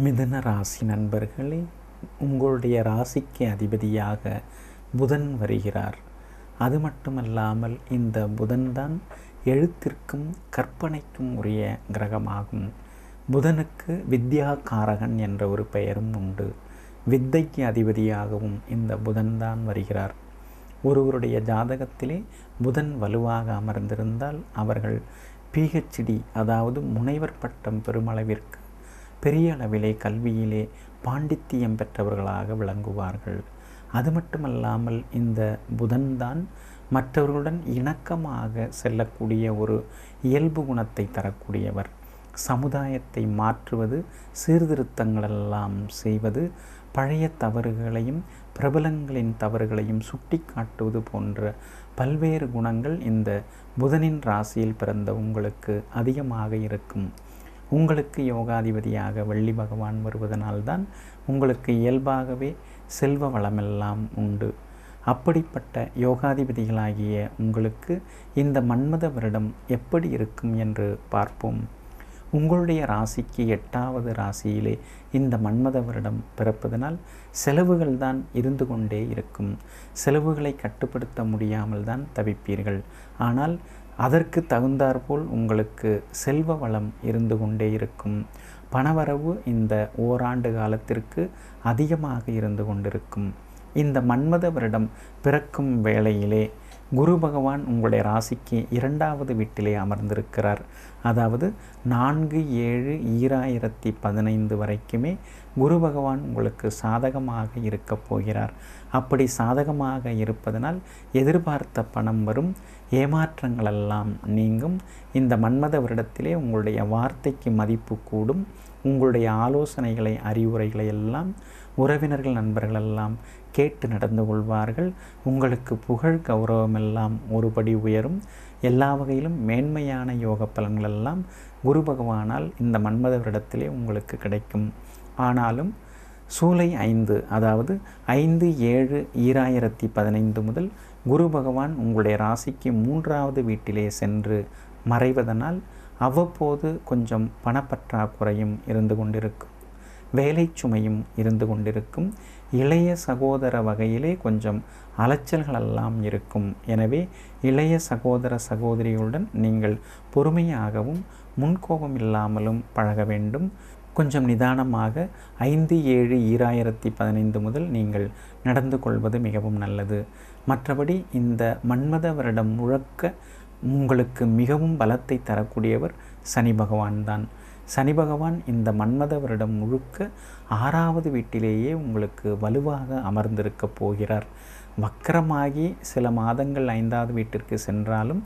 மிதுன ராசி நண்பர்களே, உங்களுடைய ராசிக்கு அதிபதியாக புதன் வருகிறார். அது மட்டுமல்லாமல் இந்த புதன்தான் எழுத்திற்கும் கற்பனைக்கும் உரிய கிரகமாகும். புதனுக்கு வித்யா காரகன் என்ற ஒரு பெயரும் உண்டு. வித்தைக்கு அதிபதியாகவும் இந்த புதன்தான் வருகிறார். ஒருவருடைய ஜாதகத்திலே புதன் வலுவாக அமர்ந்திருந்தால் அவர்கள் PhD அதாவது முனைவர் பட்டம் பெருமளவிற்கு பெரிய அளவிலே கல்வியிலே பாண்டித்தியம் பெற்றவர்களாக விளங்குவார்கள். அது மட்டுமல்லாமல் இந்த புதன்தான் மற்றவர்களுடன் இணக்கமாக செல்லக்கூடிய ஒரு இயல்பு குணத்தை தரக்கூடியவர். சமுதாயத்தை மாற்றுவது, சீர்திருத்தங்களெல்லாம் செய்வது, பழைய தவறுகளையும் பிரபலங்களின் தவறுகளையும் சுட்டி காட்டுவது போன்ற பல்வேறு குணங்கள் இந்த புதனின் ராசியில் பிறந்த உங்களுக்கு அதிகமாக இருக்கும். உங்களுக்கு யோகாதிபதியாக வெள்ளி பகவான் வருவதனால்தான் உங்களுக்கு இயல்பாகவே செல்வ வளமெல்லாம் உண்டு. அப்படிப்பட்ட யோகாதிபதிகளாகிய உங்களுக்கு இந்த மன்மத வருடம் எப்படி இருக்கும் என்று பார்ப்போம். உங்களுடைய ராசிக்கு 8வது ராசியிலே இந்த மன்மத வருடம் பிறப்பதனால் செலவுகள் தான் இருந்து கொண்டே இருக்கும். செலவுகளை கட்டுப்படுத்த முடியாமல் தான் தவிப்பீர்கள். ஆனால் அதற்கு தகுந்தாற்போல் உங்களுக்கு செல்வ வளம் இருந்து கொண்டே இருக்கும். பணவரவு இந்த ஓராண்டு காலத்திற்கு அதிகமாக இருந்து கொண்டிருக்கும். இந்த மன்மத வருடம் பிறக்கும் வேளையிலே குரு பகவான் உங்களுடைய ராசிக்கு 2வது வீட்டிலே அமர்ந்திருக்கிறார். அதாவது 4/7/2015 வரைக்குமே குரு பகவான் உங்களுக்கு சாதகமாக இருக்கப் போகிறார். அப்படி சாதகமாக இருப்பதனால் எதிர்பார்த்த பணம் வரும், ஏமாற்றங்களெல்லாம் நீங்கும். இந்த மன்மத வருடத்திலே உங்களுடைய வார்த்தைக்கு மதிப்பு கூடும். உங்களுடைய ஆலோசனைகளை, அறிவுரைகளை எல்லாம் உறவினர்கள், நண்பர்களெல்லாம் கேட்டு நடந்து கொள்வார்கள். உங்களுக்கு புகழ், கௌரவமெல்லாம் ஒருபடி உயரும். எல்லா வகையிலும் மேன்மையான யோக பலன்களெல்லாம் குரு பகவானால் இந்த மன்மத வருடத்திலே உங்களுக்கு கிடைக்கும். ஆனாலும் ஜூலை 5 அதாவது 5/7/2015 முதல் குரு பகவான் உங்களுடைய ராசிக்கு 3வது வீட்டிலே சென்று மறைவதனால் அவ்வப்போது கொஞ்சம் பணப்பற்றாக்குறையும் இருந்து கொண்டிருக்கும், வேலை சுமையும் இருந்து கொண்டிருக்கும். இளைய சகோதர வகையிலே கொஞ்சம் அலைச்சல்களெல்லாம் இருக்கும். எனவே இளைய சகோதர சகோதரிகளுடன் நீங்கள் பொறுமையாகவும் முன்கோபம் இல்லாமலும் பழக வேண்டும். கொஞ்சம் நிதானமாக 5/7/2015 முதல் நீங்கள் நடந்து கொள்வது மிகவும் நல்லது. மற்றபடி இந்த மன்மத வருடம் முழுக்க உங்களுக்கு மிகவும் பலத்தை தரக்கூடியவர் சனி பகவான் தான். சனி பகவான் இந்த மன்மத வருடம் முழுக்க 6வது வீட்டிலேயே உங்களுக்கு வலுவாக அமர்ந்திருக்க போகிறார். வக்கரமாகி சில மாதங்கள் 5வது வீட்டிற்கு சென்றாலும்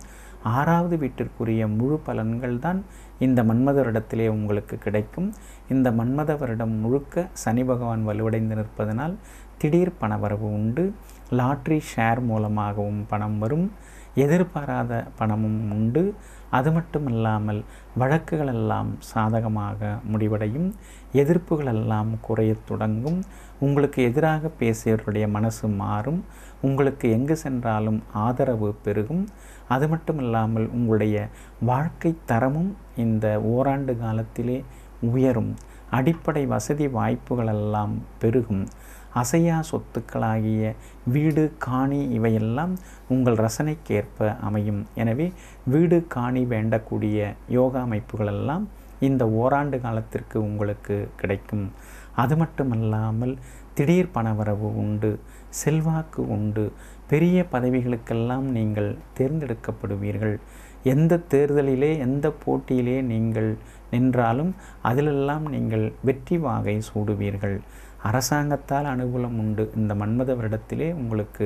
6வது வீட்டிற்குரிய முழு பலன்கள் தான் இந்த மன்மத வருடத்திலே உங்களுக்கு கிடைக்கும். இந்த மன்மத வருடம் முழுக்க சனி பகவான் வலுவடைந்து நிற்பதனால் திடீர் பணவரவு உண்டு. லாட்ரி, ஷேர் மூலமாகவும் பணம் வரும். எதிர்பாராத பணமும் உண்டு. அது மட்டுமல்லாமல் வழக்குகளெல்லாம் சாதகமாக முடிவடையும். எதிர்ப்புகளெல்லாம் குறையத் தொடங்கும். உங்களுக்கு எதிராக பேசியவர்களுடைய மனசு மாறும். உங்களுக்கு எங்கு சென்றாலும் ஆதரவு பெருகும். அது மட்டுமில்லாமல் உங்களுடைய வாழ்க்கை தரமும் இந்த ஓராண்டு காலத்திலே உயரும். அடிப்படை வசதி வாய்ப்புகளெல்லாம் பெருகும். அசையா சொத்துக்களாகிய வீடு, காணி இவையெல்லாம் உங்கள் ரசனைக்கேற்ப அமையும். எனவே வீடு, காணி வேண்டக்கூடிய யோகா அமைப்புகளெல்லாம் இந்த ஓராண்டு காலத்திற்கு உங்களுக்கு கிடைக்கும். அது மட்டுமல்லாமல் திடீர் பணவரவு உண்டு, செல்வாக்கு உண்டு. பெரிய பதவிகளுக்கெல்லாம் நீங்கள் தேர்ந்தெடுக்கப்படுவீர்கள். எந்த தேர்தலிலே, எந்த போட்டியிலே நீங்கள் நின்றாலும் அதிலெல்லாம் நீங்கள் வெற்றி வாகை சூடுவீர்கள். அரசாங்கத்தால் அனுகூலம் உண்டு. இந்த மன்மத வருடத்திலே உங்களுக்கு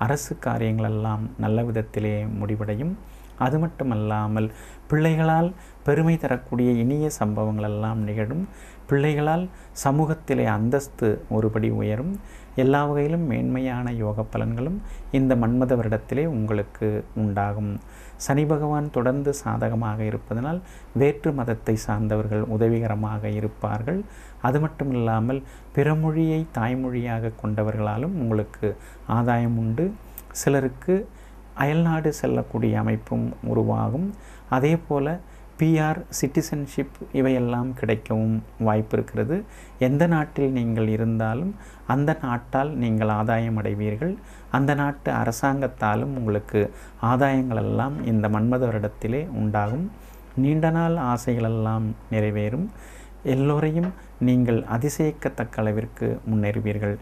அரசு காரியங்களெல்லாம் நல்ல விதத்திலே முடிவடையும். அது மட்டுமல்லாமல் பிள்ளைகளால் பெருமை தரக்கூடிய இனிய சம்பவங்களெல்லாம் நிகழும். பிள்ளைகளால் சமூகத்திலே அந்தஸ்து ஒருபடி உயரும். எல்லா வகையிலும் மேன்மையான யோக பலன்களும் இந்த மன்மத வருடத்திலே உங்களுக்கு உண்டாகும். சனி பகவான் தொடர்ந்து சாதகமாக இருப்பதனால் வேற்று மதத்தை சார்ந்தவர்கள் உதவிகரமாக இருப்பார்கள். அது மட்டும் இல்லாமல் பிறமொழியை தாய்மொழியாக கொண்டவர்களாலும் உங்களுக்கு ஆதாயம் உண்டு. சிலருக்கு அயல்நாடு செல்லக்கூடிய அமைப்பும் உருவாகும். அதே போல் பிஆர், சிட்டிசன்ஷிப் இவையெல்லாம் கிடைக்கவும் வாய்ப்பு இருக்கிறது. எந்த நாட்டில் நீங்கள் இருந்தாலும் அந்த நாட்டால் நீங்கள் ஆதாயம் அடைவீர்கள். அந்த நாட்டு அரசாங்கத்தாலும் உங்களுக்கு ஆதாயங்களெல்லாம் இந்த மன்மத வருடத்திலே உண்டாகும். நீண்ட நாள் ஆசைகளெல்லாம் நிறைவேறும். எல்லோரையும் நீங்கள் அதிசயிக்கத்தக்க அளவிற்கு முன்னேறுவீர்கள்.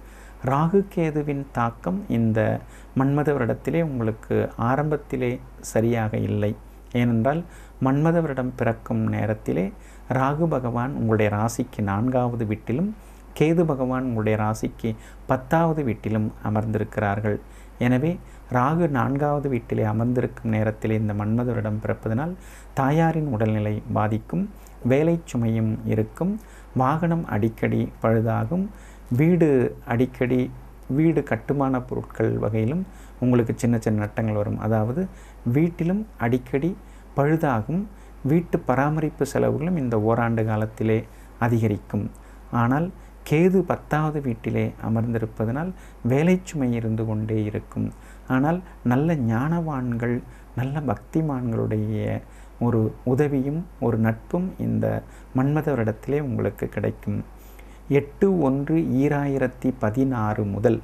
ராகு கேதுவின் தாக்கம் இந்த மன்மத வருடத்திலே உங்களுக்கு ஆரம்பத்திலே சரியாக இல்லை. ஏனென்றால் மன்மத வருடம் பிறக்கும் நேரத்திலே ராகு பகவான் உங்களுடைய ராசிக்கு 4வது வீட்டிலும் கேது பகவான் உங்களுடைய ராசிக்கு 10வது வீட்டிலும் அமர்ந்திருக்கிறார்கள். எனவே ராகு 4வது வீட்டிலே அமர்ந்திருக்கும் நேரத்திலே இந்த மன்மத வருடம் பிறப்பதனால் தாயாரின் உடல்நிலை பாதிக்கும். வேலை சுமையும் இருக்கும். வாகனம் அடிக்கடி பழுதாகும். வீடு கட்டுமான பொருட்கள் வகையிலும் உங்களுக்கு சின்ன சின்ன நட்டங்கள் வரும். அதாவது வீட்டிலும் அடிக்கடி பழுதாகும். வீட்டு பராமரிப்பு செலவுகளும் இந்த ஓராண்டு காலத்திலே அதிகரிக்கும். ஆனால் கேது 10வது வீட்டிலே அமர்ந்திருப்பதனால் வேலை சுமை இருந்து கொண்டே இருக்கும். ஆனால் நல்ல ஞானவான்கள், நல்ல பக்திமான்களுடைய ஒரு உதவியும் ஒரு நட்பும் இந்த மன்மத வருடத்திலே உங்களுக்கு கிடைக்கும். 8/1/2016 முதல்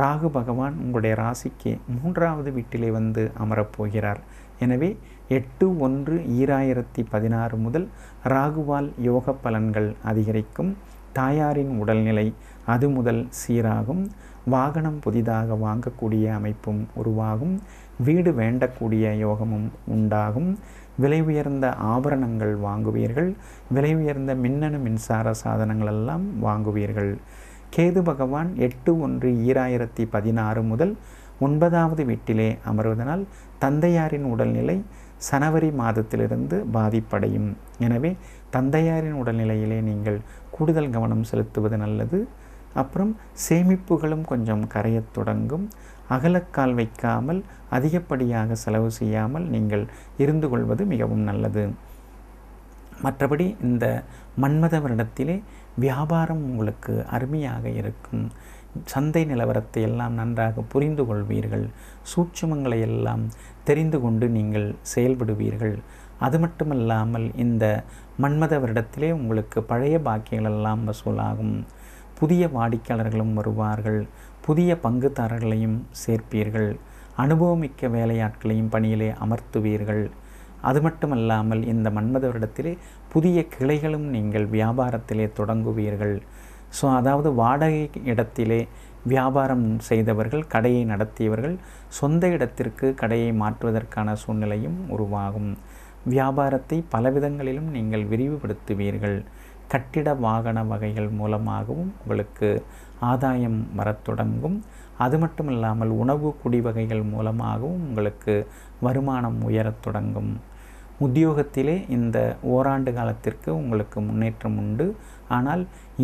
ராகு பகவான் உங்களுடைய ராசிக்கு 3வது வீட்டிலே வந்து அமரப்போகிறார். எனவே 8/1/2016 முதல் ராகுவால் யோக பலன்கள் அதிகரிக்கும். தாயாரின் உடல்நிலை அது முதல் சீராகும். வாகனம் புதிதாக வாங்கக்கூடிய அமைப்பும் உருவாகும். வீடு வேண்டக்கூடிய யோகமும் உண்டாகும். விலை உயர்ந்த ஆபரணங்கள் வாங்குவீர்கள். விலை உயர்ந்த மின்னணு மின்சார சாதனங்கள் எல்லாம் வாங்குவீர்கள். கேது பகவான் 8/1/2016 முதல் 9வது வீட்டிலே அமர்வதனால் தந்தையாரின் உடல்நிலை சனவரி மாதத்திலிருந்து பாதிப்படையும். எனவே தந்தையாரின் உடல்நிலையிலே நீங்கள் கூடுதல் கவனம் செலுத்துவது நல்லது. அப்புறம் சேமிப்புகளும் கொஞ்சம் கரையத் தொடங்கும். அகலக்கால் வைக்காமல் அதிகப்படியாக செலவு செய்யாமல் நீங்கள் இருந்து கொள்வது மிகவும் நல்லது. மற்றபடி இந்த மன்மத வருடத்திலே வியாபாரம் உங்களுக்கு அருமையாக இருக்கும். சந்தை நிலவரத்தை எல்லாம் நன்றாக புரிந்து கொள்வீர்கள். சூட்சுமங்களை எல்லாம் தெரிந்து கொண்டு நீங்கள் செயல்படுவீர்கள். அது மட்டுமல்லாமல் இந்த மன்மத வருடத்திலே உங்களுக்கு பழைய பாக்கியங்களெல்லாம் வசூலாகும். புதிய வாடிக்கையாளர்களும் வருவார்கள். புதிய பங்குதாரர்களையும் சேர்ப்பீர்கள். அனுபவமிக்க வேலையாட்களையும் பணியிலே அமர்த்துவீர்கள். அது மட்டுமல்லாமல் இந்த மன்மத வருடத்திலே புதிய கிளைகளும் நீங்கள் வியாபாரத்திலே தொடங்குவீர்கள். அதாவது வாடகை இடத்திலே வியாபாரம் செய்தவர்கள், கடையை நடத்தியவர்கள் சொந்த இடத்திற்கு கடையை மாற்றுவதற்கான சூழ்நிலையும் உருவாகும். வியாபாரத்தை பலவிதங்களிலும் நீங்கள் விரிவுபடுத்துவீர்கள். கட்டிட வாகன வகைகள் மூலமாகவும் உங்களுக்கு ஆதாயம் வரத் தொடங்கும். அது மட்டுமில்லாமல் உணவு குடி வகைகள் மூலமாகவும் உங்களுக்கு வருமானம் உயரத் தொடங்கும். உத்தியோகத்திலே இந்த ஓராண்டு காலத்திற்கு உங்களுக்கு முன்னேற்றம் உண்டு. ஆனால்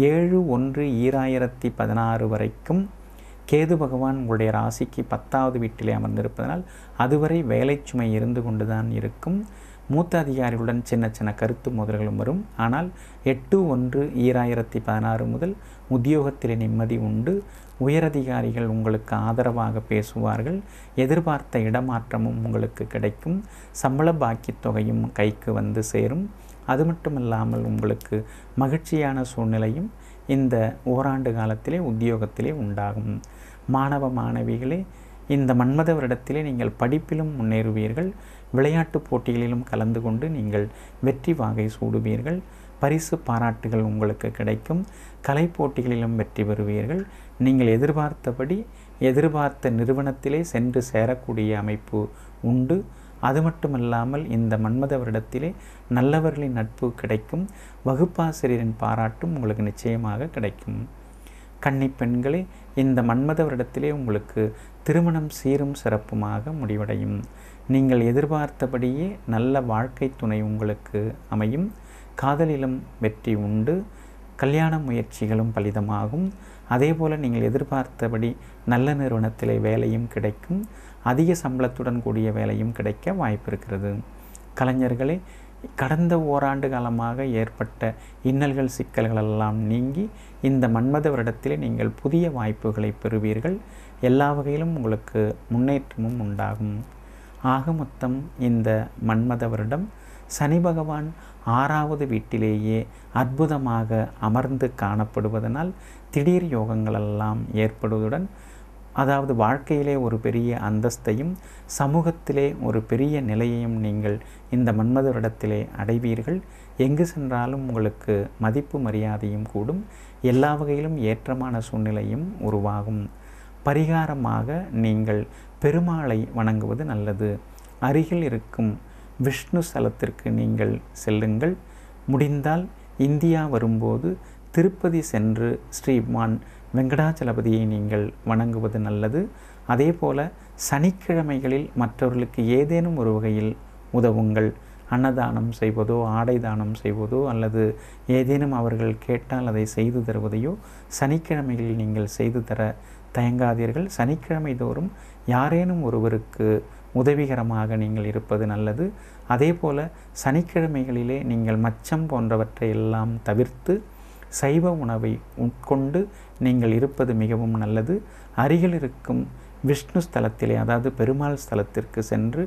7/1/2016 வரைக்கும் கேது பகவான் உங்களுடைய ராசிக்கு 10வது வீட்டிலே அமர்ந்திருப்பதனால் அதுவரை வேலை சுமை இருந்து கொண்டுதான் இருக்கும். மூத்த அதிகாரிகளுடன் சின்ன சின்ன கருத்து மோதல்களும் வரும். ஆனால் 8/1/2016 முதல் உத்தியோகத்திலே நிம்மதி உண்டு. உயரதிகாரிகள் உங்களுக்கு ஆதரவாக பேசுவார்கள். எதிர்பார்த்த இடமாற்றமும் உங்களுக்கு கிடைக்கும். சம்பள பாக்கித் தொகையும் கைக்கு வந்து சேரும். அது மட்டுமல்லாமல் உங்களுக்கு மகிழ்ச்சியான சூழ்நிலையும் இந்த ஓராண்டு காலத்திலே உத்தியோகத்திலே உண்டாகும். மாணவ மாணவிகளே, இந்த மன்மத வருடத்திலே நீங்கள் படிப்பிலும் முன்னேறுவீர்கள். விளையாட்டுப் போட்டிகளிலும் கலந்து கொண்டு நீங்கள் வெற்றி வாகை சூடுவீர்கள். பரிசு பாராட்டுகள் உங்களுக்கு கிடைக்கும். கலை போட்டிகளிலும் வெற்றி பெறுவீர்கள். நீங்கள் எதிர்பார்த்த நிறுவனத்திலே சென்று சேரக்கூடிய அமைப்பு உண்டு. அது மட்டுமல்லாமல் இந்த மன்மத வருடத்திலே நல்லவர்களின் நட்பு கிடைக்கும். வகுப்பாசிரியரின் பாராட்டும் உங்களுக்கு நிச்சயமாக கிடைக்கும். கன்னி பெண்களே, இந்த மன்மத வருடத்திலே உங்களுக்கு திருமணம் சீரும் சிறப்புமாக முடிவடையும். நீங்கள் எதிர்பார்த்தபடியே நல்ல வாழ்க்கை துணை உங்களுக்கு அமையும். காதலிலும் வெற்றி உண்டு. கல்யாண முயற்சிகளும் பலிதமாகும். அதேபோல் நீங்கள் எதிர்பார்த்தபடி நல்ல நிறுவனத்திலே வேலையும் கிடைக்கும். அதிக சம்பளத்துடன் கூடிய வேலையும் கிடைக்க வாய்ப்பு இருக்கிறது. கலைஞர்களே, கடந்த ஓராண்டு காலமாக ஏற்பட்ட இன்னல்கள் சிக்கல்களெல்லாம் நீங்கி இந்த மன்மத வருடத்திலே நீங்கள் புதிய வாய்ப்புகளை பெறுவீர்கள். எல்லா வகையிலும் உங்களுக்கு முன்னேற்றமும் உண்டாகும். ஆக மொத்தம் இந்த மன்மத வருடம் சனி பகவான் 6வது வீட்டிலேயே அற்புதமாக அமர்ந்து காணப்படுவதனால் திடீர் யோகங்களெல்லாம் ஏற்படுவதுடன், அதாவது வாழ்க்கையிலே ஒரு பெரிய அந்தஸ்தையும் சமூகத்திலே ஒரு பெரிய நிலையையும் நீங்கள் இந்த மன்மதரிடத்திலே அடைவீர்கள். எங்கு சென்றாலும் உங்களுக்கு மதிப்பு மரியாதையும் கூடும். எல்லா வகையிலும் ஏற்றமான சூழ்நிலையும் உருவாகும். பரிகாரமாக நீங்கள் பெருமாளை வணங்குவது நல்லது. அருகில் இருக்கும் விஷ்ணு ஸ்தலத்திற்கு நீங்கள் செல்லுங்கள். முடிந்தால் இந்தியா வரும்போது திருப்பதி சென்று ஸ்ரீமான் வெங்கடாச்சலபதியை நீங்கள் வணங்குவது நல்லது. அதே போல சனிக்கிழமைகளில் மற்றவர்களுக்கு ஏதேனும் ஒரு வகையில் உதவுங்கள். அன்னதானம் செய்வதோ, ஆடை தானம் செய்வதோ, அல்லது ஏதேனும் அவர்கள் கேட்டால் அதை செய்து தருவதையோ சனிக்கிழமைகளில் நீங்கள் செய்து தர தயங்காதீர்கள். சனிக்கிழமை தோறும் யாரேனும் ஒருவருக்கு உதவிகரமாக நீங்கள் இருப்பது நல்லது. அதே போல் சனிக்கிழமைகளிலே நீங்கள் மச்சம் போன்றவற்றை எல்லாம் தவிர்த்து சைவ உணவை உட்கொண்டு நீங்கள் இருப்பது மிகவும் நல்லது. அருகில் இருக்கும் விஷ்ணு ஸ்தலத்திலே, அதாவது பெருமாள் ஸ்தலத்திற்கு சென்று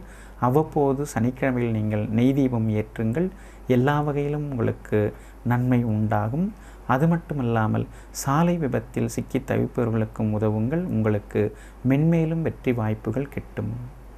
அவ்வப்போது சனிக்கிழமையில் நீங்கள் நெய் தீபம் ஏற்றுங்கள். எல்லா வகையிலும் உங்களுக்கு நன்மை உண்டாகும். அது மட்டுமல்லாமல் சாலை விபத்தில் சிக்கி தவிப்பவர்களுக்கும் உதவுங்கள். உங்களுக்கு மென்மேலும் வெற்றி வாய்ப்புகள் கிட்டும்.